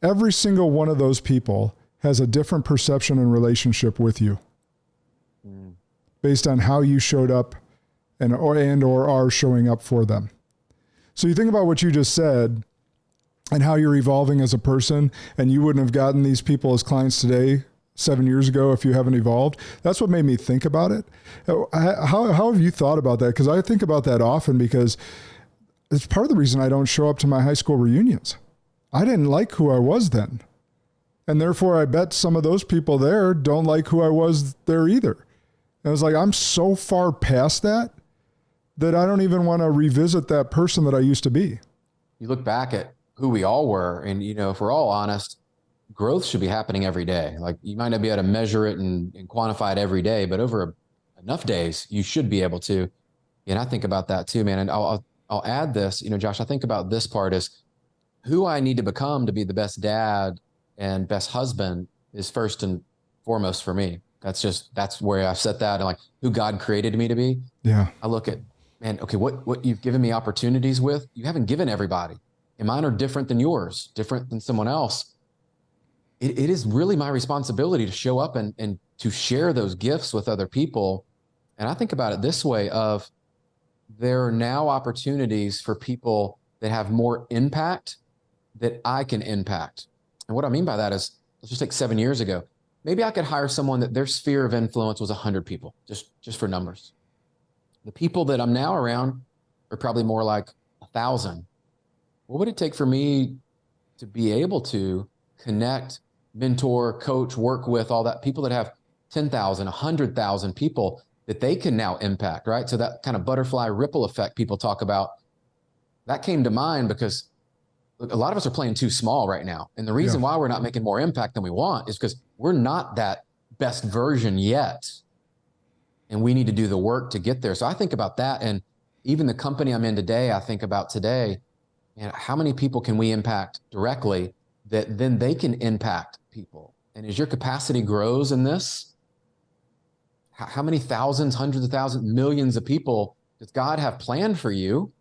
every single one of those people has a different perception and relationship with you. Based on how you showed up or are showing up for them. So you think about what you just said and how you're evolving as a person, and you wouldn't have gotten these people as clients today 7 years ago if you haven't evolved. That's what made me think about it. How have you thought about that? Because I think about that often because it's part of the reason I don't show up to my high school reunions. I didn't like who I was then. And therefore I bet some of those people there don't like who I was there either. I was like, I'm so far past that I don't even want to revisit that person that I used to be. You look back at who we all were, and if we're all honest, growth should be happening every day. Like you might not be able to measure it and quantify it every day, but over enough days, you should be able to. And I think about that too, man. And I'll add this, Josh, I think about this part is who I need to become to be the best dad and best husband is first and foremost for me. That's where I've set that, and like who God created me to be. Yeah. I look at, man, okay, what you've given me opportunities with, you haven't given everybody. And mine are different than yours, different than someone else. It is really my responsibility to show up and to share those gifts with other people. And I think about it this way of there are now opportunities for people that have more impact that I can impact. And what I mean by that is, let's just take 7 years ago. Maybe I could hire someone that their sphere of influence was 100 people, just for numbers. The people that I'm now around are probably more like 1,000. What would it take for me to be able to connect, mentor, coach, work with all that people that have 10,000, 100,000 people? that they can now impact, right? So that kind of butterfly ripple effect people talk about, that came to mind because a lot of us are playing too small right now. And the reason why we're not making more impact than we want is because we're not that best version yet. And we need to do the work to get there. So I think about that. And even the company I'm in today, I think about today, and how many people can we impact directly that then they can impact people? And as your capacity grows in this, how many thousands, hundreds of thousands, millions of people does God have planned for you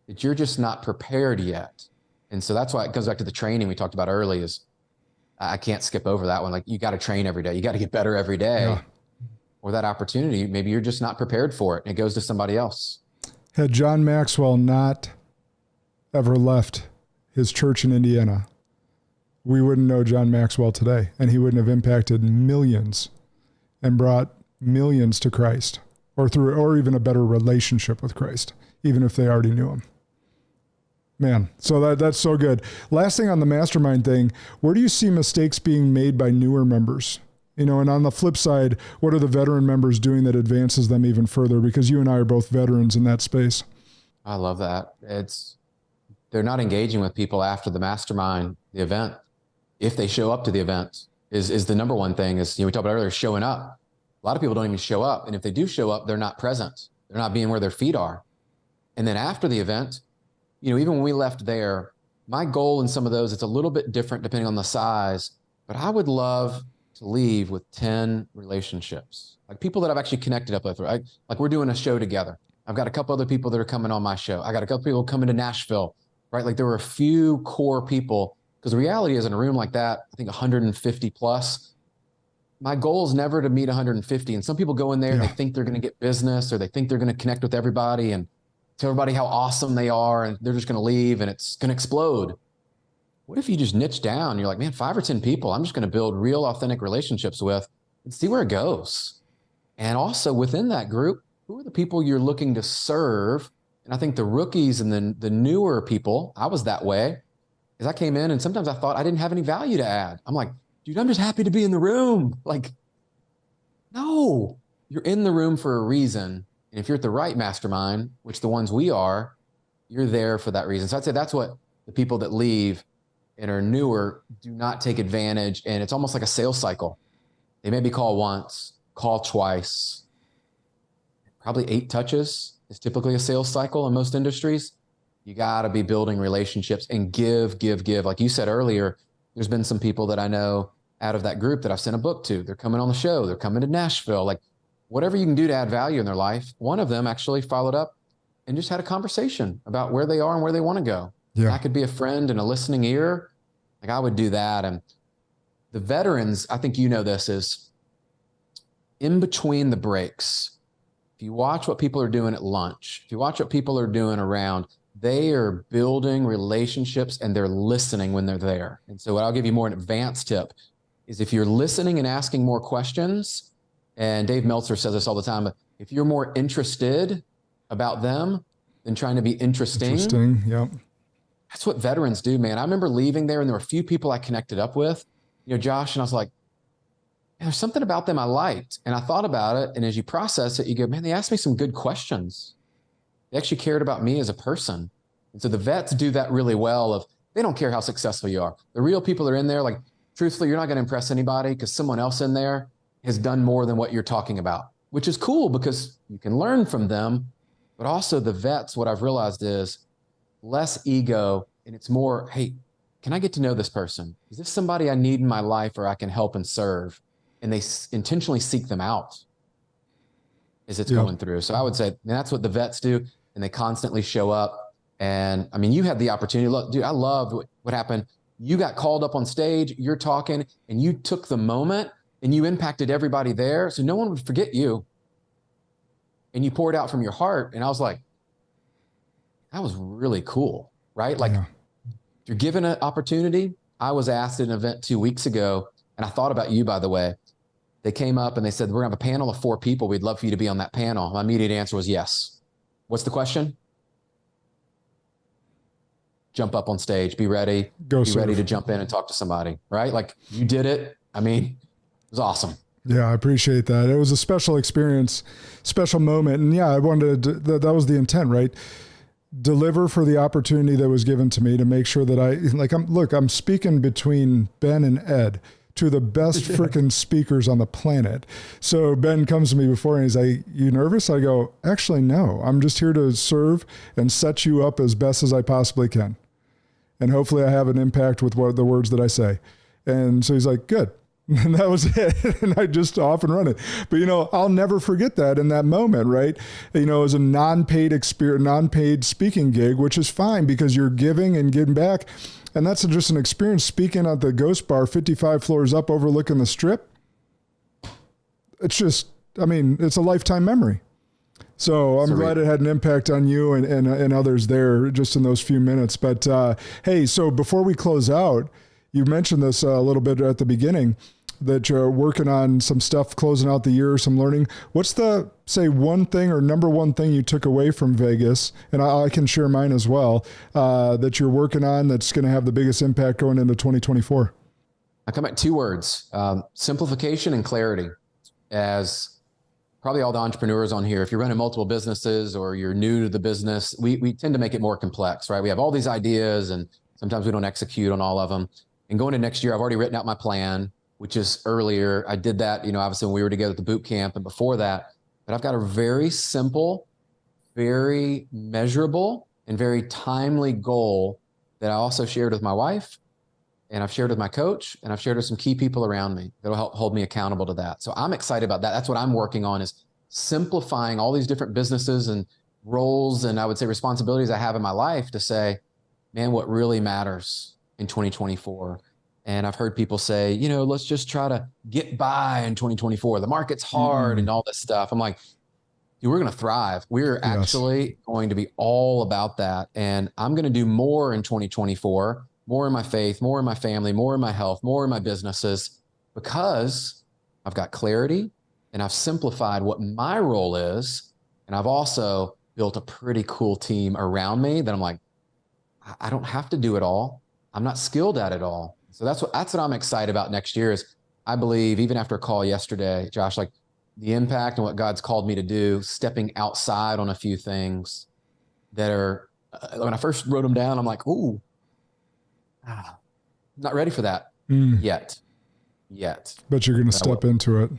that you're just not prepared yet? And so that's why it goes back to the training we talked about early is I can't skip over that one. Like you got to train every day. You got to get better every day. Yeah. Or that opportunity, maybe you're just not prepared for it and it goes to somebody else. Had John Maxwell not ever left his church in Indiana, we wouldn't know John Maxwell today, and he wouldn't have impacted millions and brought millions to Christ or even a better relationship with Christ, even if they already knew him. Man, so that's so good. Last thing on the mastermind thing, where do you see mistakes being made by newer members? And on the flip side, what are the veteran members doing that advances them even further? Because you and I are both veterans in that space. I love that. They're not engaging with people after the mastermind, the event. If they show up to the event is the number one thing is, we talked about earlier, showing up. A lot of people don't even show up. And if they do show up, they're not present. They're not being where their feet are. And then after the event, even when we left there, my goal in some of those, it's a little bit different depending on the size, but I would love to leave with 10 relationships, like people that I've actually connected up with, right? Like we're doing a show together. I've got a couple other people that are coming on my show. I got a couple people coming to Nashville, right? Like there were a few core people, because the reality is in a room like that, I think 150 plus, my goal is never to meet 150. And some people go in there and they think they're going to get business or they think they're going to connect with everybody and tell everybody how awesome they are and they're just going to leave and it's going to explode. What if you just niche down? You're like, man, 5 or 10 people, I'm just going to build real authentic relationships with and see where it goes. And also within that group, who are the people you're looking to serve? And I think the rookies and the newer people, I was that way, because I came in and sometimes I thought I didn't have any value to add. I'm like, dude, I'm just happy to be in the room. Like, no, you're in the room for a reason. And if you're at the right mastermind, which the ones we are, you're there for that reason. So I'd say that's what the people that leave and are newer do not take advantage. And it's almost like a sales cycle. They maybe call once, call twice. Probably 8 touches is typically a sales cycle in most industries. You got to be building relationships and give. Like you said earlier, there's been some people that I know out of that group that I've sent a book to. They're coming on the show. They're coming to Nashville. Like whatever you can do to add value in their life. One of them actually followed up and just had a conversation about where they are and where they want to go. Yeah. I could be a friend and a listening ear. Like I would do that. And the veterans, I think this is in between the breaks. If you watch what people are doing at lunch, if you watch what people are doing around, they are building relationships and they're listening when they're there. And so what I'll give you more an advanced tip is if you're listening and asking more questions, and Dave Meltzer says this all the time, if you're more interested about them than trying to be interesting. Yep. That's what veterans do, man. I remember leaving there and there were a few people I connected up with, Josh, and I was like, man, there's something about them I liked. And I thought about it. And as you process it, you go, man, they asked me some good questions. They actually cared about me as a person. And so the vets do that really well of, they don't care how successful you are. The real people that are in there, like, truthfully, you're not going to impress anybody because someone else in there has done more than what you're talking about, which is cool because you can learn from them. But also the vets, what I've realized is less ego and it's more, hey, can I get to know this person? Is this somebody I need in my life or I can help and serve? And they intentionally seek them out as it's going through. So I would say that's what the vets do. And they constantly show up. And I mean, you had the opportunity. Look, dude, I loved what happened. You got called up on stage, you're talking, and you took the moment and you impacted everybody there. So no one would forget you. And you poured out from your heart. And I was like, that was really cool, right? Like if you're given an opportunity, I was asked at an event 2 weeks ago, and I thought about you, by the way. They came up and they said, we're gonna have a panel of 4 people. We'd love for you to be on that panel. My immediate answer was yes. What's the question? Jump up on stage, be ready, ready to jump in and talk to somebody, right? Like you did it. I mean, it was awesome. Yeah, I appreciate that. It was a special experience, special moment. And yeah, I wanted to, that was the intent, right? Deliver for the opportunity that was given to me to make sure that I'm speaking between Ben and Ed, two of the best freaking speakers on the planet. So Ben comes to me before and he's like, "You nervous?" I go, "Actually, no, I'm just here to serve and set you up as best as I possibly can. And hopefully I have an impact with the words that I say." And so he's like, "Good." And that was it. And I just off and run it. But, I'll never forget that in that moment, right? It was a non-paid speaking gig, which is fine because you're giving and giving back. And that's just an experience speaking at the Ghost Bar, 55 floors up overlooking the Strip. It's just, it's a lifetime memory. So I'm glad it had an impact on you and others there just in those few minutes. But hey, so before we close out, you mentioned this a little bit at the beginning that you're working on some stuff, closing out the year, some learning. What's the, say, one thing or number one thing you took away from Vegas? And I can share mine as well, that you're working on that's going to have the biggest impact going into 2024. I come at two words, simplification and clarity. As probably all the entrepreneurs on here, if you're running multiple businesses or you're new to the business, we tend to make it more complex, right? We have all these ideas and sometimes we don't execute on all of them. And going to next year, I've already written out my plan, which is earlier. I did that, obviously when we were together at the boot camp and before that, but I've got a very simple, very measurable and very timely goal that I also shared with my wife and I've shared with my coach and I've shared with some key people around me that'll help hold me accountable to that. So I'm excited about that. That's what I'm working on, is simplifying all these different businesses and roles and I would say responsibilities I have in my life to say, man, what really matters in 2024. And I've heard people say, let's just try to get by in 2024. The market's hard and all this stuff. I'm like, dude, we're going to thrive. We're actually going to be all about that. And I'm going to do more in 2024, more in my faith, more in my family, more in my health, more in my businesses, because I've got clarity and I've simplified what my role is. And I've also built a pretty cool team around me that I'm like, I don't have to do it all. I'm not skilled at it all. So that's what I'm excited about next year. Is I believe, even after a call yesterday, Josh, like the impact and what God's called me to do, stepping outside on a few things that are, when I first wrote them down, I'm like, ooh, not ready for that yet. But you're going to step into it.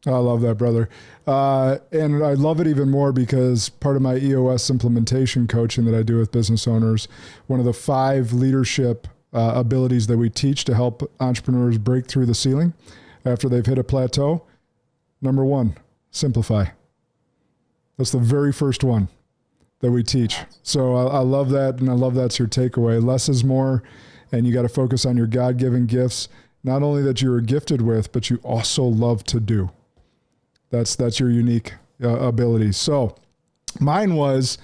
I love that, brother. And I love it even more because part of my EOS implementation coaching that I do with business owners, one of the 5 leadership abilities that we teach to help entrepreneurs break through the ceiling after they've hit a plateau. Number 1, simplify. That's the very first one that we teach. So I love that. And I love that's your takeaway. Less is more. And you got to focus on your God-given gifts, not only that you are gifted with, but you also love to do. That's your unique ability. So mine was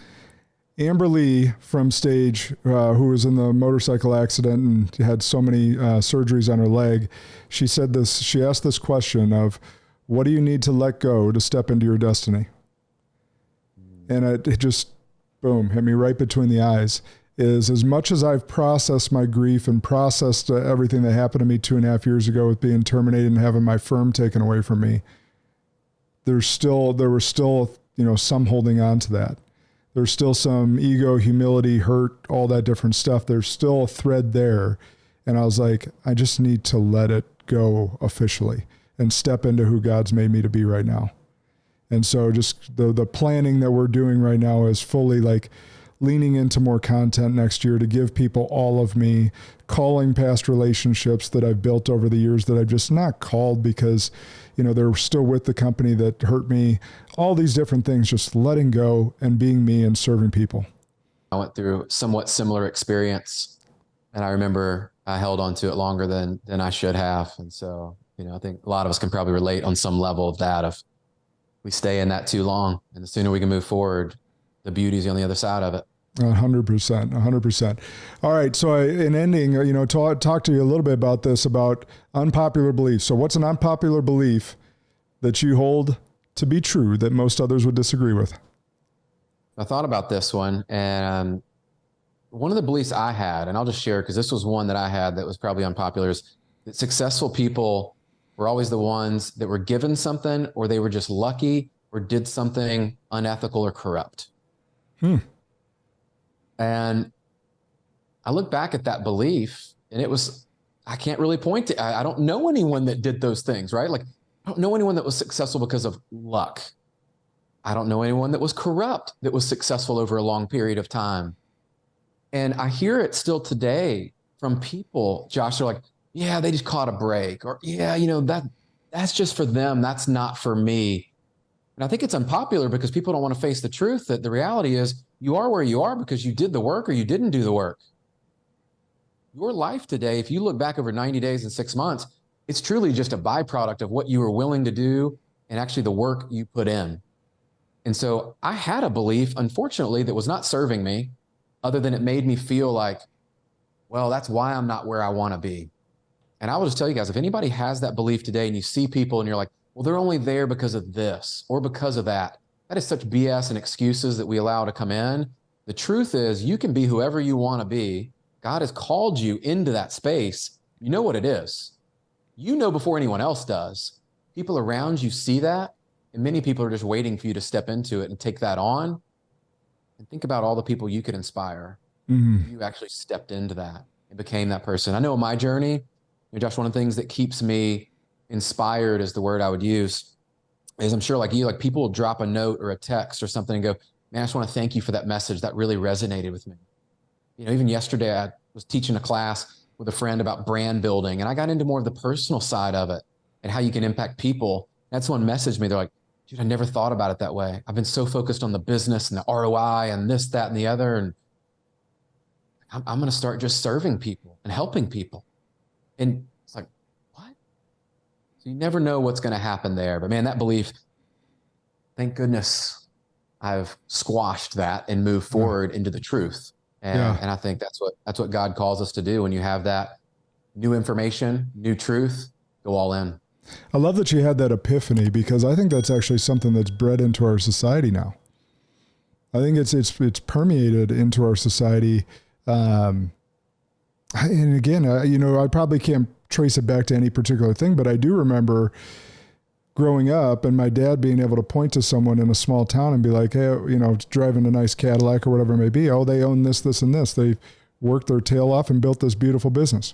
Amber Lee from Stage, who was in the motorcycle accident and had so many surgeries on her leg. She asked this question of, what do you need to let go to step into your destiny? And it just, boom, hit me right between the eyes. Is as much as I've processed my grief and processed everything that happened to me 2.5 years ago with being terminated and having my firm taken away from me, there was still, some holding on to that. There's still some ego, humility, hurt, all that different stuff. There's still a thread there. And I was like, I just need to let it go officially and step into who God's made me to be right now. And so just the planning that we're doing right now is fully like leaning into more content next year to give people all of me, calling past relationships that I've built over the years that I've just not called because, they're still with the company that hurt me, all these different things, just letting go and being me and serving people. I went through somewhat similar experience and I remember I held on to it longer than I should have. And so, I think a lot of us can probably relate on some level of that. If we stay in that too long and the sooner we can move forward, the beauty's on the other side of it. 100%. All right. So in ending, talk to you a little bit about this, about unpopular beliefs. So what's an unpopular belief that you hold to be true that most others would disagree with? I thought about this one, and one of the beliefs I had, and I'll just share because this was one that I had that was probably unpopular, is that successful people were always the ones that were given something, or they were just lucky or did something unethical or corrupt. And I look back at that belief, and I can't really point to, I don't know anyone that did those things, right? Like, I don't know anyone that was successful because of luck. I don't know anyone that was corrupt that was successful over a long period of time. And I hear it still today from people, Josh, they're like, yeah, they just caught a break, or yeah, that's just for them. That's not for me. And I think it's unpopular because people don't want to face the truth that the reality is you are where you are because you did the work or you didn't do the work. Your life today, if you look back over 90 days and 6 months, it's truly just a byproduct of what you were willing to do and actually the work you put in. And so I had a belief, unfortunately, that was not serving me, other than it made me feel like, well, that's why I'm not where I want to be. And I will just tell you guys, if anybody has that belief today and you see people and you're like, well, they're only there because of this or because of that, that is such BS and excuses that we allow to come in. The truth is you can be whoever you want to be. God has called you into that space. You know what it is. You know before anyone else does. People around you see that, and many people are just waiting for you to step into it and take that on. And think about all the people you could inspire. You actually stepped into that and became that person. I know in my journey, Josh, one of the things that keeps me inspired is the word I would use, is I'm sure like you, like people will drop a note or a text or something and go, man, I just want to thank you for that message. That really resonated with me. Even yesterday I was teaching a class with a friend about brand building, and I got into more of the personal side of it and how you can impact people. And someone messaged me. They're like, dude, I never thought about it that way. I've been so focused on the business and the ROI and this, that, and the other. And I'm going to start just serving people and helping people. And it's like, what? So you never know what's going to happen there. But man, that belief, thank goodness I've squashed that and moved forward into the truth. And I think that's what God calls us to do. When you have that new information, new truth, go all in. I love that you had that epiphany, because I think that's actually something that's bred into our society now. I think it's permeated into our society. And again, I probably can't trace it back to any particular thing, but I do remember growing up and my dad being able to point to someone in a small town and be like, hey, driving a nice Cadillac or whatever it may be. Oh, they own this, this, and this. They worked their tail off and built this beautiful business.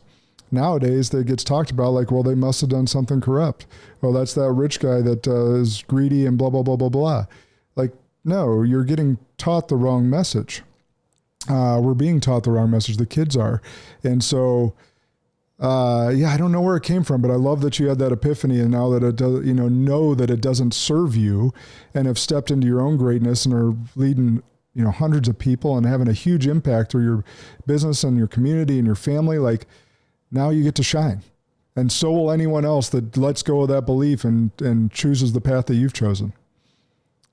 Nowadays, that gets talked about like, well, they must have done something corrupt. Well, that's that rich guy that is greedy and blah, blah, blah, blah, blah. Like, no, you're getting taught the wrong message. We're being taught the wrong message. The kids are. And so, I don't know where it came from, but I love that you had that epiphany, and now that it does, know that it doesn't serve you, and have stepped into your own greatness and are leading, hundreds of people and having a huge impact through your business and your community and your family. Like, now you get to shine. And so will anyone else that lets go of that belief and chooses the path that you've chosen.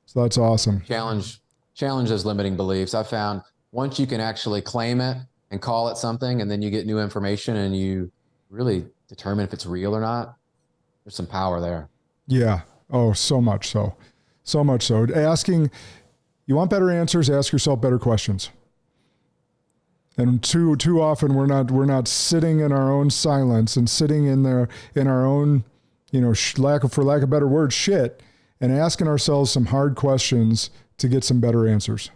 So that's awesome. Challenge those limiting beliefs. I found once you can actually claim it and call it something, and then you get new information and you really determine if it's real or not, there's some power there. Yeah. Oh, so much so. So much so. You want better answers, ask yourself better questions. And too often we're not sitting in our own silence and sitting in our own, for lack of better word, shit, and asking ourselves some hard questions to get some better answers.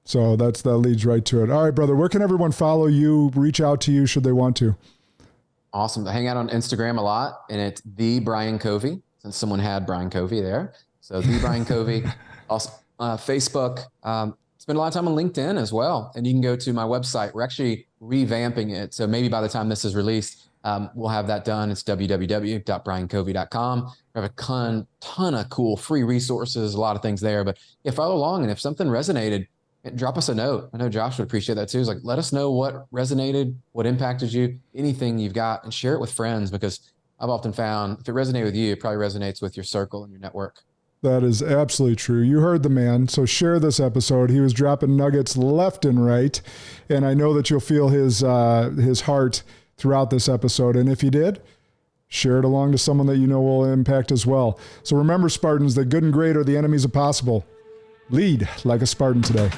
So that leads right to it. All right, brother, where can everyone follow you, reach out to you should they want to? Awesome. I hang out on Instagram a lot, and it's the Brian Covey, since someone had Brian Covey there. So the Brian Covey. Also Facebook. Spend a lot of time on LinkedIn as well. And you can go to my website. We're actually revamping it. So maybe by the time this is released, we'll have that done. It's www.briancovey.com. We have a ton of cool free resources, a lot of things there. But follow along. And if something resonated, drop us a note. I know Josh would appreciate that too. It's like, let us know what resonated, what impacted you, anything you've got, and share it with friends, because I've often found if it resonated with you, it probably resonates with your circle and your network. That is absolutely true. You heard the man. So share this episode. He was dropping nuggets left and right. And I know that you'll feel his heart throughout this episode. And if you did, share it along to someone that you know will impact as well. So remember, Spartans, that good and great are the enemies of possible. Lead like a Spartan today.